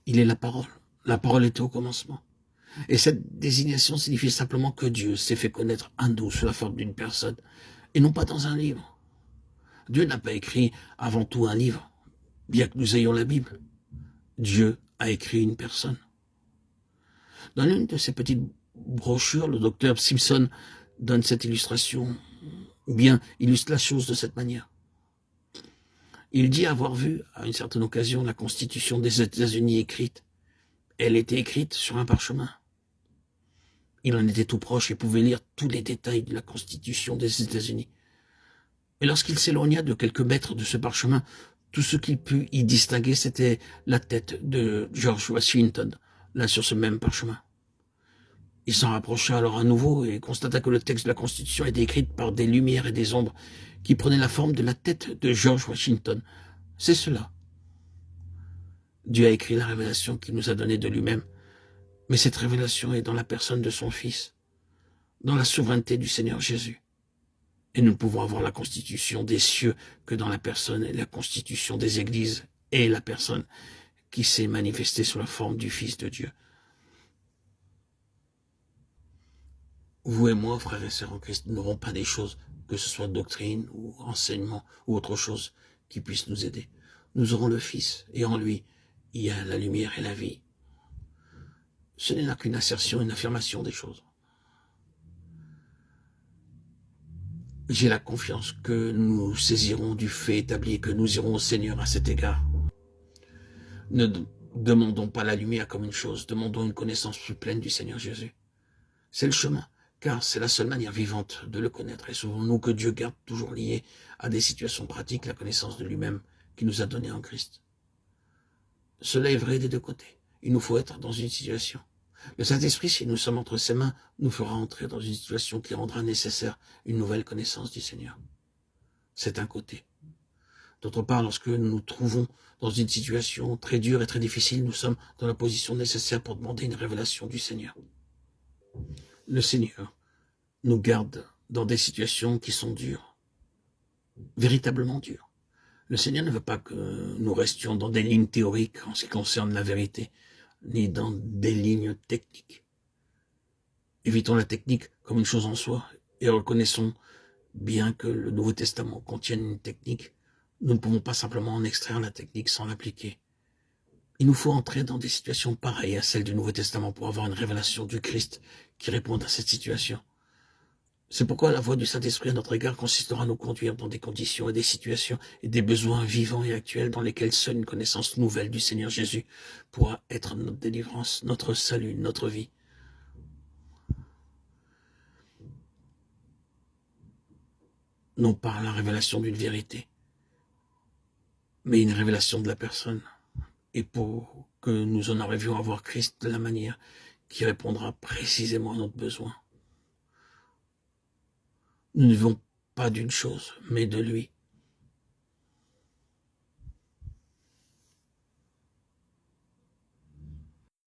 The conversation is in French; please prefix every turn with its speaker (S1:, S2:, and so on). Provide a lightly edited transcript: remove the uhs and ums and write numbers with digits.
S1: Il est la parole. La parole était au commencement. Et cette désignation signifie simplement que Dieu s'est fait connaître à nous sous la forme d'une personne, et non pas dans un livre. Dieu n'a pas écrit avant tout un livre, bien que nous ayons la Bible. Dieu a écrit une personne. Dans l'une de ces petites brochures, le docteur Simpson donne cette illustration, ou bien illustre la chose de cette manière. Il dit avoir vu, à une certaine occasion, la Constitution des États-Unis écrite. Elle était écrite sur un parchemin. Il en était tout proche et pouvait lire tous les détails de la Constitution des États-Unis. Et lorsqu'il s'éloigna de quelques mètres de ce parchemin, tout ce qu'il put y distinguer, c'était la tête de George Washington, là sur ce même parchemin. Il s'en rapprocha alors à nouveau et constata que le texte de la Constitution était écrit par des lumières et des ombres qui prenaient la forme de la tête de George Washington. C'est cela. Dieu a écrit la révélation qu'il nous a donnée de lui-même, mais cette révélation est dans la personne de son Fils, dans la souveraineté du Seigneur Jésus. Et nous ne pouvons avoir la constitution des cieux que dans la personne et la constitution des églises et la personne qui s'est manifestée sous la forme du Fils de Dieu. Vous et moi, frères et sœurs en Christ, n'aurons pas des choses, que ce soit doctrine ou enseignement ou autre chose, qui puisse nous aider. Nous aurons le Fils, et en lui, il y a la lumière et la vie. Ce n'est là qu'une assertion, une affirmation des choses. J'ai la confiance que nous saisirons du fait établi et que nous irons au Seigneur à cet égard. Ne demandons pas la lumière comme une chose, demandons une connaissance plus pleine du Seigneur Jésus. C'est le chemin, car c'est la seule manière vivante de le connaître. Et souvenons-nous que Dieu garde toujours lié à des situations pratiques la connaissance de lui-même qu'il nous a donnée en Christ. Cela est vrai des deux côtés. Il nous faut être dans une situation. Le Saint-Esprit, si nous sommes entre ses mains, nous fera entrer dans une situation qui rendra nécessaire une nouvelle connaissance du Seigneur. C'est un côté. D'autre part, lorsque nous nous trouvons dans une situation très dure et très difficile, nous sommes dans la position nécessaire pour demander une révélation du Seigneur. Le Seigneur nous garde dans des situations qui sont dures, véritablement dures. Le Seigneur ne veut pas que nous restions dans des lignes théoriques en ce qui concerne la vérité, ni dans des lignes techniques. Évitons la technique comme une chose en soi et reconnaissons bien que le Nouveau Testament contienne une technique. Nous ne pouvons pas simplement en extraire la technique sans l'appliquer. Il nous faut entrer dans des situations pareilles à celles du Nouveau Testament pour avoir une révélation du Christ qui réponde à cette situation. C'est pourquoi la voix du Saint-Esprit à notre égard consistera à nous conduire dans des conditions et des situations et des besoins vivants et actuels dans lesquels seule une connaissance nouvelle du Seigneur Jésus pourra être notre délivrance, notre salut, notre vie. Non pas la révélation d'une vérité, mais une révélation de la personne. Et pour que nous en arrivions à voir Christ de la manière qui répondra précisément à notre besoin. Nous ne vivons pas d'une chose, mais de lui.